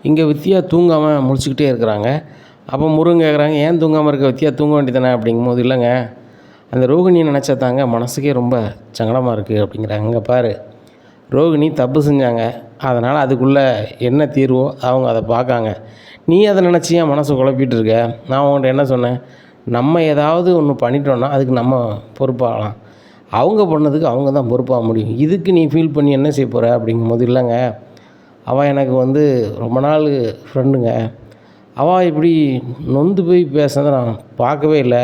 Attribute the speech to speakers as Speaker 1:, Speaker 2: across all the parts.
Speaker 1: இங்கே வித்தியா தூங்காமல் முழிச்சுக்கிட்டே இருக்கிறாங்க. அப்போ முருகன் கேட்குறாங்க, ஏன் தூங்காமல் இருக்க வித்தியா, தூங்க வேண்டியதானே அப்படிங்கும்போது, இல்லைங்க அந்த ரோகிணியை நினச்சா தாங்க மனசுக்கே ரொம்ப சங்கடமாக இருக்குது அப்படிங்கிறாங்க. இங்கே பாரு, ரோகிணி தப்பு செஞ்சாங்க, அதனால் அதுக்குள்ளே என்ன தீர்வோ அவங்க அதை பார்க்காங்க. நீ அதை நினச்சி என் மனசை குழப்பிட்டு இருக்க. நான் உங்கள்கிட்ட என்ன சொன்னேன், நம்ம ஏதாவது ஒன்று பண்ணிட்டோன்னா அதுக்கு நம்ம பொறுப்பாகலாம், அவங்க பண்ணதுக்கு அவங்க தான் பொறுப்பாக முடியும். இதுக்கு நீ ஃபீல் பண்ணி என்ன செய்ய போகிற அப்படிங்கும்போது, இல்லைங்க அவள் எனக்கு வந்து ரொம்ப நாள் ஃப்ரெண்டுங்க, அவள் இப்படி நொந்து போய் பேசுனதை நான் பார்க்கவே இல்லை.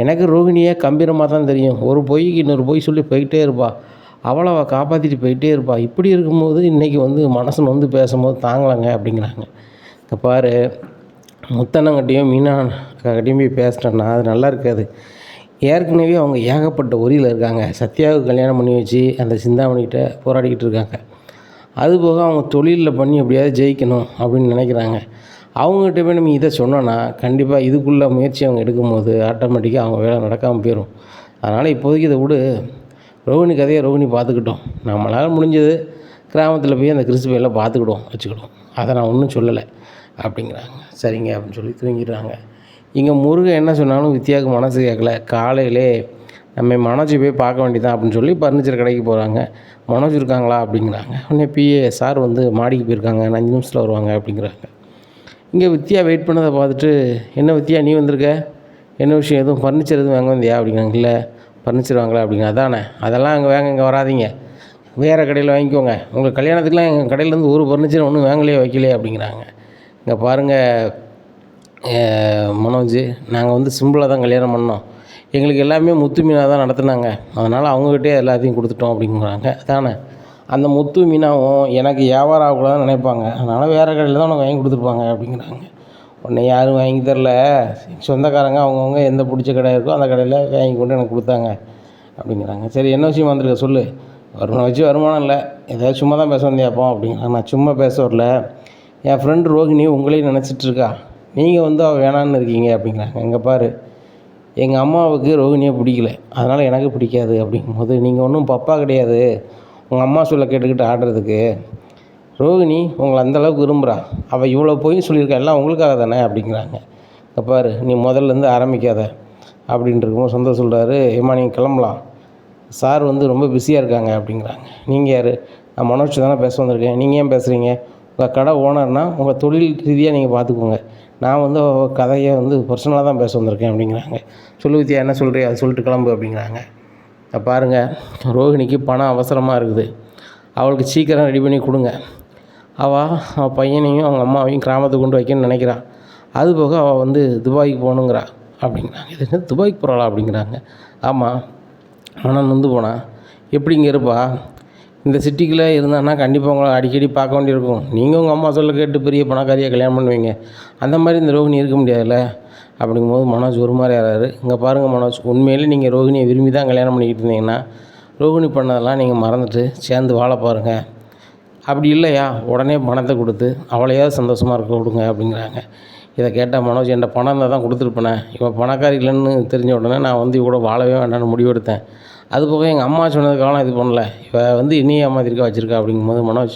Speaker 1: எனக்கு ரோகிணியை கம்பீரமாக தான் தெரியும். ஒரு பொய்க்கு இன்னொரு பொய் சொல்லி போய்கிட்டே இருப்பாள், அவளை காப்பாற்றிட்டு போயிட்டே இருப்பாள். இப்படி இருக்கும்போது இன்றைக்கி வந்து மனசு நொந்து பேசும்போது தாங்கலைங்க அப்படிங்கிறாங்க. இப்போ பாரு, முத்தண்ணங்கிட்டையும் மீனா அக்காக்கிட்டையும் போய் பேசிட்டேன்னா அது நல்லா இருக்காது. ஏற்கனவே அவங்க ஏகப்பட்ட ஒரியில் இருக்காங்க. சத்யாவுக்கு கல்யாணம் பண்ணி வச்சு அந்த சிந்தாமணிக்கிட்ட போராடிக்கிட்டு இருக்காங்க. அதுபோக அவங்க தொழிலில் பண்ணி எப்படியாவது ஜெயிக்கணும் அப்படின்னு நினைக்கிறாங்க. அவங்ககிட்ட போய் நம்ம இதை சொன்னோன்னா கண்டிப்பாக இதுக்குள்ள முயற்சி அவங்க எடுக்கும்போது ஆட்டோமேட்டிக்காக அவங்க வேலை நடக்காமல் போயிடும். அதனால் இப்போதைக்கு இதை விடு, ரோகிணி கதையை ரோகிணி பார்த்துக்கிட்டோம். நம்மளால் முடிஞ்சது கிராமத்தில் போய் அந்த கிறிஸ்துவையெல்லாம் பார்த்துக்கிடுவோம், வச்சுக்கிடுவோம். அதை நான் ஒன்றும் சொல்லலை அப்படிங்கிறாங்க. சரிங்க அப்படின்னு சொல்லி தூங்கிடுறாங்க. இங்கே முருகன் என்ன சொன்னாலும் வித்தியாவுக்கு மனசு கேட்கல. காலையிலே நம்ம மனோஜ் போய் பார்க்க வேண்டியதான் அப்படின்னு சொல்லி ஃபர்னிச்சர் கடைக்கு போகிறாங்க. மனோஜ் இருக்காங்களா அப்படிங்கிறாங்க. உடனே பிஏ சார் வந்து மாடிக்கு போயிருக்காங்க, 5 நிமிஷத்தில் வருவாங்க அப்படிங்கிறாங்க. இங்கே வித்தியா வெயிட் பண்ணதை பார்த்துட்டு, என்ன வித்தியா நீ வந்திருக்க, என்ன விஷயம், எதுவும் ஃபர்னிச்சர் எதுவும் வாங்க வந்தியா அப்படிங்கிறாங்க. இல்லை ஃபர்னிச்சர் வாங்கலை அப்படிங்க. அதானே, அதெல்லாம் அங்கே வாங்க, இங்கே வராதிங்க, வேறு கடையில் வாங்கிக்கோங்க, உங்கள் கல்யாணத்துக்குலாம் எங்கள் கடையிலேருந்து ஒரு ஃபர்னிச்சர் ஒன்றும் வாங்கலையே வைக்கலையே அப்படிங்கிறாங்க. இங்கே பாருங்கள் மனோஜ், நாங்கள் வந்து சிம்பிளாக தான் கல்யாணம் பண்ணோம், எங்களுக்கு எல்லாமே முத்து மீனாக தான் நடத்துனாங்க, அதனால் அவங்ககிட்டே எல்லாத்தையும் கொடுத்துட்டோம் அப்படிங்கிறாங்க. அதானே, அந்த முத்து மீனாவும் எனக்கு வியாபாரம் ஆகக்கூடாதுன்னு நினைப்பாங்க, அதனால் வேறு கடையில் தான் உனக்கு வாங்கி கொடுத்துருப்பாங்க அப்படிங்கிறாங்க. உடனே யாரும் வாங்கி தரல, சொந்தக்காரங்க அவங்கவுங்க எந்த பிடிச்ச கடை இருக்கோ அந்த கடையில் வாங்கி கொண்டு எனக்கு கொடுத்தாங்க அப்படிங்கிறாங்க. சரி என்ன விஷயம் வந்திருக்க சொல்லு. வருமானம் இல்லை, ஏதாவது சும்மா தான் பேச வந்தியாப்போம் அப்படிங்கிறாங்க. நான் சும்மா பேச வரல, என் ஃப்ரெண்டு ரோகிணி உங்களையும் நினச்சிட்ருக்கா, நீங்கள் வந்து அவள் வேணான்னு இருக்கீங்க அப்படிங்கிறாங்க. இங்கே பாரு, எங்கள் அம்மாவுக்கு ரோகிணியை பிடிக்கல, அதனால் எனக்கு பிடிக்காது அப்படிங்கும்போது, நீங்கள் ஒன்றும் பப்பா கிடையாது உங்கள் அம்மா சொல்ல கேட்டுக்கிட்டு ஆடுறதுக்கு. ரோகிணி உங்களை அந்தளவுக்கு விரும்புகிறா, அவள் இவ்வளோ போய் சொல்லியிருக்கா, எல்லாம் உங்களுக்காக தானே அப்படிங்கிறாங்க. இங்கே பாரு, நீ முதல்லேருந்து ஆரம்பிக்காத அப்படின்ட்டு இருக்கும்போது சந்தோஷம் சொல்கிறாரு, ஏம்மா நீங்கள் கிளம்பலாம், சார் வந்து ரொம்ப பிஸியாக இருக்காங்க அப்படிங்கிறாங்க. நீங்கள் யார், நான் மனோஜ் தானே பேச வந்திருக்கேன், நீங்கள் ஏன் பேசுகிறீங்க, உங்கள் கடை ஓனர்னால் உங்கள் தொழில் ரீதியாக நீங்கள் பார்த்துக்கோங்க, நான் வந்து கதையை வந்து பர்சனலாக தான் பேச வந்திருக்கேன் அப்படிங்கிறாங்க. சொல்லு வித்தியா, என்ன சொல்கிறீ, அதை சொல்லிட்டு கிளம்பு அப்படிங்கிறாங்க. பாருங்கள், ரோகிணிக்கு பணம் அவசரமாக இருக்குது, அவளுக்கு சீக்கிரம் ரெடி பண்ணி கொடுங்க. அவள் பையனையும் அவங்க அம்மாவையும் கிராமத்துக்கு கொண்டு வைக்கணும்னு நினைக்கிறாள். அதுபோக அவள் வந்து துபாய்க்கு போகணுங்கிறா அப்படிங்கிறாங்க. இது என்ன துபாய்க்கு போகிறாளா அப்படிங்கிறாங்க. ஆமாம், ஆனால் நொந்து போனா எப்படி இங்கே இருப்பா, இந்த சிட்டிக்குள்ளே இருந்தான்னா கண்டிப்பாக உங்களை அடிக்கடி பார்க்க வேண்டியிருக்கும், நீங்கள் உங்கள் அம்மா சொல்ல கேட்டு பெரிய பணக்காரியாக கல்யாணம் பண்ணுவீங்க, அந்த மாதிரி இந்த ரோகிணி இருக்க முடியாதுல்ல அப்படிங்கும்போது மனோஜ் ஒரு மாதிரி ஆகிறாரு. இங்கே பாருங்கள் மனோஜ், உண்மையிலே நீங்கள் ரோகிணியை விரும்பி தான் கல்யாணம் பண்ணிக்கிட்டு இருந்தீங்கன்னா ரோகிணி பண்ணதெல்லாம் நீங்கள் மறந்துட்டு சேர்ந்து வாழ பாருங்கள், அப்படி இல்லையா உடனே பணத்தை கொடுத்து அவளையாவது சந்தோஷமாக இருக்க விடுங்க அப்படிங்கிறாங்க. இதை கேட்டால் மனோஜ், என்கிட்ட பணம் இருந்தால் தான் கொடுத்துருப்பேனே, இவன் பணக்காரி இல்லைன்னு தெரிஞ்ச உடனே நான் வந்து இவ கூட வாழவே வேண்டாம்னு முடிவெடுத்தேன், அதுபோக எங்கள் அம்மா சொன்னதுக்காகலாம் இது பண்ணல, இவள் வந்து இனியும் ஏமாத்திருக்கா வச்சுருக்கா அப்படிங்கும்போது, மனோஜ்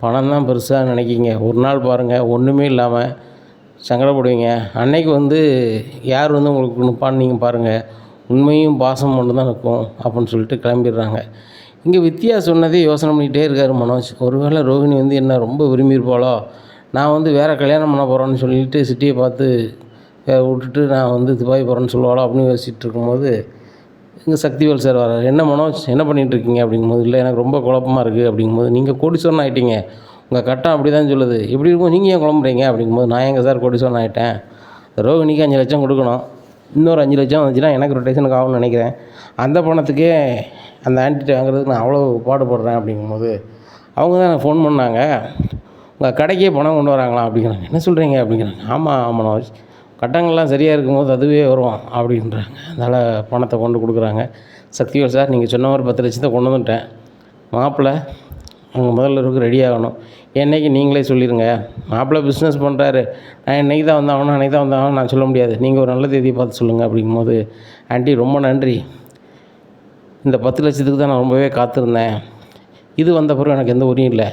Speaker 1: பணம் தான் பெருசாக நினைக்கிங்க, ஒரு நாள் பாருங்கள் ஒன்றுமே இல்லாமல் சங்கடப்படுவீங்க, அன்னைக்கு வந்து யார் வந்து உங்களுக்கு நிற்பான்னு நீங்கள் பாருங்கள், உண்மையும் பாசம் ஒன்று தான் நிற்கும் அப்படின்னு சொல்லிட்டு கிளம்பிடுறாங்க. இங்கே வித்தியா சொன்னதே யோசனை பண்ணிகிட்டே இருக்கார் மனோஜ். ஒருவேளை ரோகிணி வந்து என்ன ரொம்ப விரும்பியிருப்பாளோ, நான் வந்து வேறு கல்யாணம் பண்ண போகிறேன்னு சொல்லிட்டு சிட்டியை பார்த்து விட்டுட்டு நான் வந்து துபாய் போகிறேன்னு சொல்லுவாளோ அப்படின்னு யோசிச்சுட்டு இருக்கும்போது இங்கே சக்திவேல் சார் வர்றாரு. என்ன மனோஜ் என்ன பண்ணிகிட்ருக்கீங்க அப்படிங்கும்போது, இல்லை எனக்கு ரொம்ப குழப்பமாக இருக்குது அப்படிங்கும்போது, நீங்கள் கோடீஸ்வரன் ஆகிட்டீங்க, உங்கள் கட்டம் அப்படி தான் சொல்லுது, இப்படி இருக்கும் நீங்கள் ஏன் குழம்புறீங்க அப்படிங்கும்போது, நான் எங்கள் சார் கோடீஸ்வரன் ஆகிட்டேன், ரோகிணிக்கு 5 லட்சம் கொடுக்கணும், இன்னொரு 5 லட்சம் வந்துச்சுன்னா எனக்கு ரொட்டேஷனுக்கு ஆகும்னு நினைக்கிறேன், அந்த பணத்துக்கே அந்த ஆன்டிட்ட வாங்குறதுக்கு நான் அவ்வளோ பாடுபடுறேன் அப்படிங்கும்போது, அவங்க தான் எனக்கு ஃபோன் பண்ணாங்க, உங்கள் கடைக்கே பணம் கொண்டு வராங்களாம் அப்படிங்கிறாங்க. என்ன சொல்கிறீங்க அப்படிங்கிறாங்க. ஆமாம் மனோஜ், கட்டங்கள்லாம் சரியாக இருக்கும்போது அதுவே வரும் அப்படின்றாங்க. அதனால் பணத்தை கொண்டு கொடுக்குறாங்க. சக்திவேல் சார், நீங்கள் சொன்ன மாதிரி 10 லட்சத்தை கொண்டு வந்துட்டேன், மாப்பிள்ளை உங்கள் முதல்வருக்கு ரெடி ஆகணும், என்னைக்கு நீங்களே சொல்லிடுங்க, மாப்பிள்ளை பிஸ்னஸ் பண்ணுறாரு, நான் என்றைக்கு தான் வந்தாகணும் அன்றைக்கி தான் வந்தாகணும் நான் சொல்ல முடியாது, நீங்கள் ஒரு நல்ல தேதியை பார்த்து சொல்லுங்கள் அப்படிங்கும்போது, ஆண்டி ரொம்ப நன்றி, இந்த 10 லட்சத்துக்கு தான் நான் ரொம்பவே காத்திருந்தேன், இது வந்த பிறகு எனக்கு எந்த உரியும் இல்லை,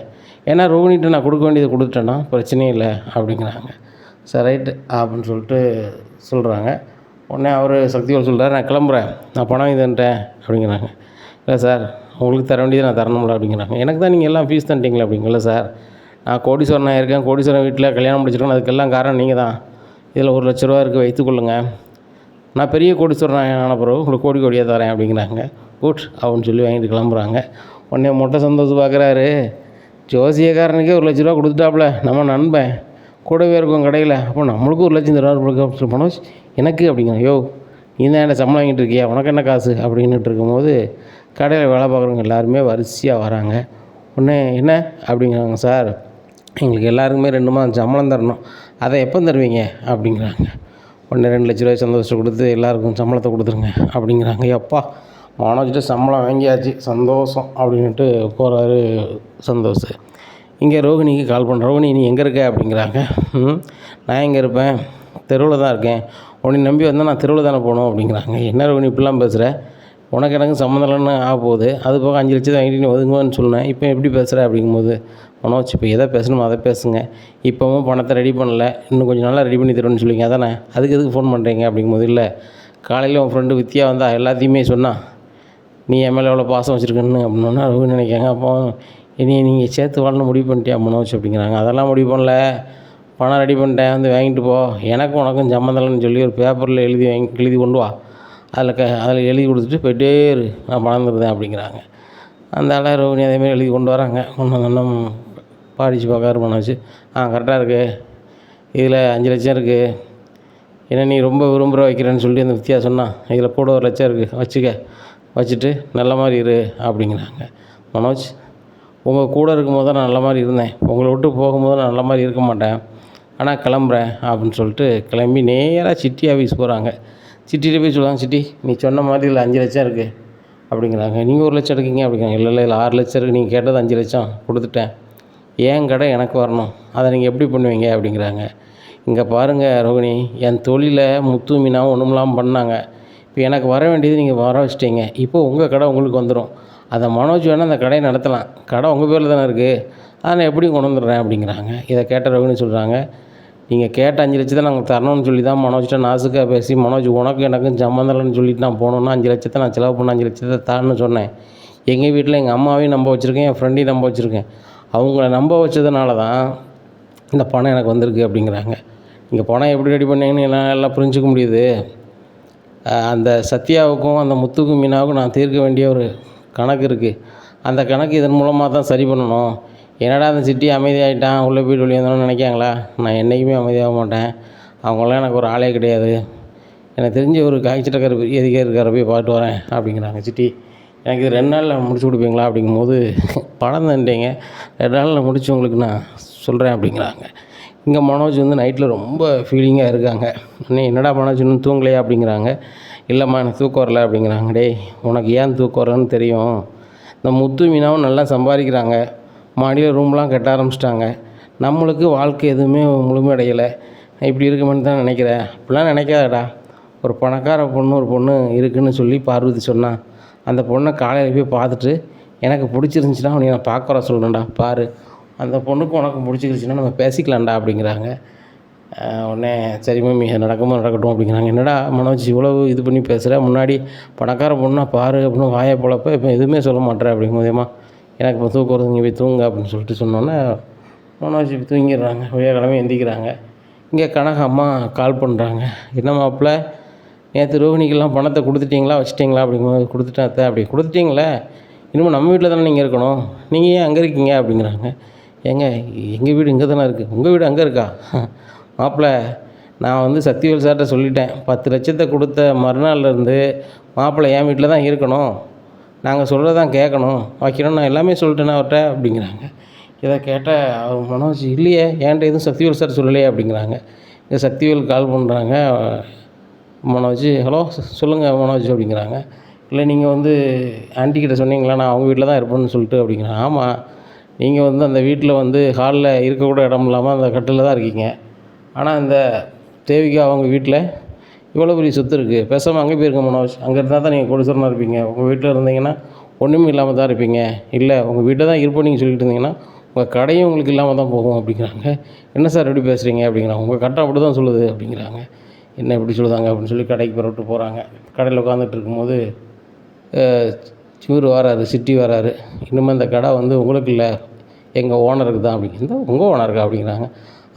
Speaker 1: ஏன்னா ரோகிணிகிட்ட நான் கொடுக்க வேண்டியதை கொடுத்துட்டேன்னா பிரச்சனையே இல்லை அப்படிங்கிறாங்க. சரி ரைட்டு அப்படின்னு சொல்லிட்டு சொல்கிறாங்க. உடனே அவர் சக்திவேல் சொல்கிறார், நான் கிளம்புறேன், நான் பணம் இது தந்துட்டேன் அப்படிங்கிறாங்க. இல்லை சார், உங்களுக்கு தர வேண்டியது நான் தரணும்ல அப்படிங்கிறாங்க. எனக்கு தான் நீங்கள் எல்லாம் ஃபீஸ் தந்துட்டீங்களே அப்படிங்களா சார், நான் கோடீஸ்வரனாக இருக்கேன், கோடீஸ்வரன் வீட்டில் கல்யாணம் முடிச்சிருக்கேன், அதுக்கெல்லாம் காரணம் நீங்கள் தான். இதில் ₹1,00,000 இருக்குது, வைத்துக்கொள்ளுங்க, நான் பெரிய கோடீஸ்வரன் ஆன பிறகு உங்களுக்கு கோடி கோடியாக தரேன் அப்படிங்கிறாங்க. குட் அப்படின்னு சொல்லி வாங்கிட்டு கிளம்புறாங்க. உடனே மொட்டை சந்தோஷம் பார்க்குறாரு, ஜோசியக்காரனுக்கே ₹1,00,000 கொடுத்துட்டாப்புல நம்ம நண்பன் கூடவே இருக்கும் கடையில், அப்போ நம்மளுக்கும் ₹1,00,000 தருவார் மனோஜ் எனக்கு அப்படிங்கிறாங்க. யோ, நீ தான் என்ன சம்பளம் வாங்கிட்டு இருக்கியா, உனக்கு என்ன காசு அப்படின்னுட்டு இருக்கும்போது கடையில் வேலை பார்க்குறவங்க எல்லாருமே வரிசையாக வராங்க. உடனே என்ன அப்படிங்கிறாங்க. சார், எங்களுக்கு எல்லாருக்குமே 2 மாதம் சம்பளம் தரணும், அதை எப்போ தருவீங்க அப்படிங்கிறாங்க. உடனே ₹2,00,000 சந்தோஷம் கொடுத்து எல்லாருக்கும் சம்பளத்தை கொடுத்துருங்க அப்படிங்கிறாங்க. எப்பா, மனோஜ்கிட்ட சம்பளம் வாங்கியாச்சு, சந்தோஷம் அப்படின்ட்டு போகிறாரு சந்தோஷ். இங்கே ரோகிணிக்கு கால் பண்ணுற, ரோகிணி நீ எங்கே இருக்க அப்படிங்கிறாங்க. நான் எங்கே இருப்பேன், தெருவில் தான் இருக்கேன், உன்னை நம்பி வந்தால் நான் தெருவில் தானே போகணும் அப்படிங்கிறாங்க. என்ன ரோகிணி இப்படிலாம் பேசுகிற, உனக்கு எனக்கு சம்மந்தம் இல்லைன்னு ஆக போகுது, அது போக 5,00,000 வாங்கிட்டு நீ ஒதுங்குவேன்னு சொன்னேன், இப்போ எப்படி பேசுகிற அப்படிங்கும்போது, மனோஜ் இப்போ எதை பேசணுமோ அதை பேசுங்க, இப்போவும் பணத்தை ரெடி பண்ணல, இன்னும் கொஞ்சம் நாளாக ரெடி பண்ணி தருவேன்னு சொல்லிங்க, அதானே, அதுக்கு எதுக்கு ஃபோன் பண்ணுறீங்க அப்படிங்கும்போது, இல்லை காலையில் உன் ஃப்ரெண்டு வித்யா வந்தா எல்லாத்தையுமே சொன்னான், நீ என் மேலே எவ்வளோ பாசம் வச்சுருக்கன்னு அப்படின்னா ரோகிணி நினைக்காங்க. அப்போ இனி நீங்கள் சேர்த்து வாழணும் முடிவு பண்ணிட்டியா மனோஜ் அப்படிங்கிறாங்க. அதெல்லாம் முடிவு பண்ணல, பணம் ரெடி பண்ணிட்டேன், வந்து வாங்கிட்டு போ, எனக்கும் உனக்கும் சம்மந்தம்னு சொல்லி ஒரு பேப்பரில் எழுதி கொண்டு வா, அதில் எழுதி கொடுத்துட்டு போய்ட்டே இரு, நான் பணம் தருதேன் அப்படிங்கிறாங்க. அந்த ஆள் ரோகிணி அதேமாதிரி எழுதி கொண்டு வராங்க. ஒன்றும் பாடிச்சு பார்க்காரு மனோஜ். கரெக்டாக இருக்குது, இதில் 5,00,000 இருக்குது, ஏன்னா நீ ரொம்ப விரும்புகிற வைக்கிறேன்னு சொல்லி அந்த வித்தியா சொன்னான், இதில் கூட ₹1,00,000 இருக்குது, வச்சுட்டு நல்ல மாதிரி இரு அப்படிங்கிறாங்க. மனோஜ், உங்கள் கூட இருக்கும்போது தான் நான் நல்ல மாதிரி இருந்தேன், உங்களை விட்டு போகும்போது நான் நல்ல மாதிரி இருக்க மாட்டேன், ஆனால் கிளம்புறேன் அப்படின்னு சொல்லிட்டு கிளம்பி நேராக சிட்டி ஆஃபீஸ் போகிறாங்க. சிட்டியில் போய் சொல்லுவாங்க, சிட்டி நீ சொன்ன மாதிரி இதில் 5,00,000 இருக்குது அப்படிங்கிறாங்க. நீங்கள் 1,00,000 எடுக்கீங்க அப்படிங்கிறாங்க. இல்லை இல்லை 6,00,000 இருக்குது, நீங்கள் கேட்டது 5,00,000 கொடுத்துட்டேன், ஏன் கடை எனக்கு வரணும், அதை நீங்கள் எப்படி பண்ணுவீங்க அப்படிங்கிறாங்க. இங்கே பாருங்கள் ரோகிணி, என் தொழிலை முத்து மீனாவும் ஒன்றுமில்லாமல் பண்ணாங்க, இப்போ எனக்கு வர வேண்டியது நீங்கள் வர வச்சிட்டீங்க, இப்போ உங்கள் கடை உங்களுக்கு வந்துடும், அதை மனோஜ் வேணால் அந்த கடையை நடத்தலாம், கடை உங்கள் பேரில் தானே இருக்குது, அதை நான் எப்படி கொண்டு வந்துடுறேன் அப்படிங்கிறாங்க. இதை கேட்ட ரோகிணி சொல்கிறாங்க, நீங்கள் கேட்ட 5,00,000 நாங்கள் தரணும்னு சொல்லி தான் மனோஜ்கிட்ட நாசுக்காக பேசி, மனோஜ் உனக்கு எனக்கும் சம்மந்தம் இல்லைன்னு சொல்லிட்டு நான் போனோன்னா 5,00,000 நான் செலவு பண்ண 5,00,000 தான்னு சொன்னேன். எங்கள் வீட்டில் எங்கள் அம்மாவையும் நம்ப வச்சுருக்கேன், என் ஃப்ரெண்டையும் நம்ப வச்சுருக்கேன், அவங்கள நம்ப வச்சதுனால தான் இந்த பணம் எனக்கு வந்திருக்கு அப்படிங்கிறாங்க. நீங்கள் பணம் எப்படி ரெடி பண்ணீங்கன்னு எல்லாம் புரிஞ்சிக்க முடியுது, அந்த சத்யாவுக்கும் அந்த முத்துக்கும் மீனாவுக்கும் நான் தீர்க்க வேண்டிய ஒரு கணக்கு இருக்குது, அந்த கணக்கு இதன் மூலமாக தான் சரி பண்ணணும். என்னடா அந்த சிட்டி அமைதியாகிட்டான், உள்ளே போய்ட்டு வெளியே வந்தோன்னு நினைக்காங்களா, நான் என்றைக்குமே அமைதியாக மாட்டேன், அவங்களாம் எனக்கு ஒரு ஆளே கிடையாது, எனக்கு தெரிஞ்ச ஒரு காய்ச்சட்டக்கார பெரிய அதிகாரி இருக்கார போய் பார்த்துட்டு வரேன் அப்படிங்கிறாங்க. சிட்டி எனக்கு இது 2 நாளில் முடிச்சு கொடுப்பீங்களா அப்படிங்கும்போது, பணம் தந்துட்டீங்க, 2 நாளில் முடிச்சு உங்களுக்கு நான் சொல்கிறேன் அப்படிங்கிறாங்க. இங்கே மனோஜ் வந்து நைட்டில் ரொம்ப ஃபீலிங்காக இருக்காங்க. இன்னும் என்னடா மனோஜ் இன்னும் தூங்கலையா அப்படிங்கிறாங்க. இல்லைம்மா எனக்கு தூக்கம் வரல அப்படிங்கிறாங்க. டேய், உனக்கு ஏன் தூக்கம் வரலன்னு தெரியும், இந்த முத்து மீனாவும் நல்லா சம்பாதிக்கிறாங்க, மாடியில் ரூம்லாம் கட்ட ஆரம்பிச்சிட்டாங்க, நம்மளுக்கு வாழ்க்கை எதுவுமே முழுமையடையலை, இப்படி இருக்குமென்னு தான் நினைக்கிறேன், அப்படிலாம் நினைக்காதடா, ஒரு பணக்கார ஒரு பொண்ணு இருக்குதுன்னு சொல்லி பார்வதி சொன்னான், அந்த பொண்ணை காலையில் போய் பார்த்துட்டு எனக்கு பிடிச்சிருந்துச்சின்னா அவனை நான் பார்க்க வர சொல்கிறேன்டா, பாரு அந்த பொண்ணுக்கு உனக்கு பிடிச்சிருச்சுன்னா நம்ம பேசிக்கலாம்டா அப்படிங்கிறாங்க. உடனே சரி மம்மி நடக்குமோ நடக்கட்டும் அப்படிங்கிறாங்க. என்னடா மனோஜ் இவ்வளவு இது பண்ணி பேசுகிற, முன்னாடி பணக்கார பொண்ணா பாரு அப்படின்னு வாயை போலப்போ இப்போ எதுவுமே சொல்ல மாட்டேற அப்படிங்கும்போதேம்மா எனக்கு இப்போ தூக்கம் வருது, இங்கே போய் தூங்க அப்படின்னு சொல்லிட்டு சொன்னோன்னே மனோஜ் இப்போ தூங்கிடுறாங்க. வியாழக்கிழமை எந்திக்கிறாங்க. இங்கே கனக அம்மா கால் பண்ணுறாங்க. என்ன மாப்பிள்ள, நேற்று ரோகிணிக்கெல்லாம் பணத்தை கொடுத்துட்டிங்களா வச்சுட்டிங்களா அப்படிங்கும்போது, கொடுத்துட்டேன் அத்தை. அப்படி கொடுத்துட்டிங்களே, இனிமேல் நம்ம வீட்டில் தானே நீங்கள் இருக்கணும், நீங்கள் ஏன் அங்கே இருக்கீங்க அப்படிங்கிறாங்க. ஏங்க எங்கள் வீடு இங்கே தானே இருக்குது, உங்கள் வீடு அங்கே இருக்கா, மாப்பிள்ள நான் வந்து சக்திவேல் சார்கிட்ட சொல்லிட்டேன், 10,00,000 கொடுத்த மறுநாள்லேருந்து மாப்பிள்ளை என் வீட்டில் தான் இருக்கணும், நாங்கள் சொல்கிறதான் கேட்கணும், வைக்கணும், நான் எல்லாமே சொல்லிட்டேன்னா அவர்கிட்ட அப்படிங்கிறாங்க. இதை கேட்டால் அவர் மனோஜ் இல்லையே என்கிட்ட எதுவும் சக்திவேல் சார் சொல்லலையே அப்படிங்கிறாங்க. இங்கே சக்திவேல் கால் பண்ணுறாங்க. மனோஜ் ஹலோ சொல்லுங்கள் மனோஜ் அப்படிங்கிறாங்க. இல்லை நீங்கள் வந்து ஆன்ட்டிக்கிட்ட சொன்னீங்களா நான் அவங்க வீட்டில் தான் இருப்பேன்னு சொல்லிட்டு அப்படிங்கிறாங்க. ஆமாம், நீங்கள் வந்து அந்த வீட்டில் வந்து ஹாலில் இருக்கக்கூட இடம் இல்லாமல் அந்த கட்டில் தான் இருக்கீங்க, ஆனால் இந்த தேவிகா அவங்க வீட்டில் இவ்வளோ பெரிய சொத்து இருக்குது, பேசாமல் அங்கே போயிருங்க மனோஜ், அங்கே இருந்தால் தான் நீங்கள் கோடீஸ்வரனாக இருப்பீங்க, உங்கள் வீட்டில் இருந்தீங்கன்னா ஒன்றுமே இல்லாமல் தான் இருப்பீங்க, இல்லை உங்கள் வீட்டில் தான் இருப்போம் நீங்கள் சொல்லிட்டு இருந்தீங்கன்னா உங்கள் கடையும் உங்களுக்கு இல்லாமல் தான் போகும் அப்படிங்கிறாங்க. என்ன சார் இப்படி பேசுகிறீங்க அப்படிங்கிறாங்க. உங்கள் கட்டை அப்படி தான் சொல்லுது அப்படிங்கிறாங்க. என்ன இப்படி சொல்லுதாங்க அப்படின்னு சொல்லி கடைக்கு புறப்பட்டு போகிறாங்க. கடையில் உட்காந்துட்டு இருக்கும்போது இவர் வராரு, சிட்டி வராரு. இனிமேல் இந்த கடை வந்து உங்களுக்கு இல்லை, எங்கள் ஓனருக்கு தான் அப்படிங்கிறது. உங்கள் ஓனருக்கா அப்படிங்கிறாங்க.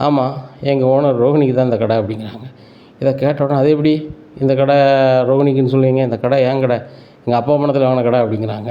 Speaker 1: ஆமாம், எங்கள் ஓனர் ரோஹிணிக்கு தான் இந்த கடை அப்படிங்கிறாங்க. இதை கேட்டோடனே அது எப்படி இந்த கடை ரோஹிணிக்குன்னு சொல்லுவீங்க, இந்த கடை என் கடை, எங்கள் அப்பா பணத்தில் வாங்கின கடை அப்படிங்கிறாங்க.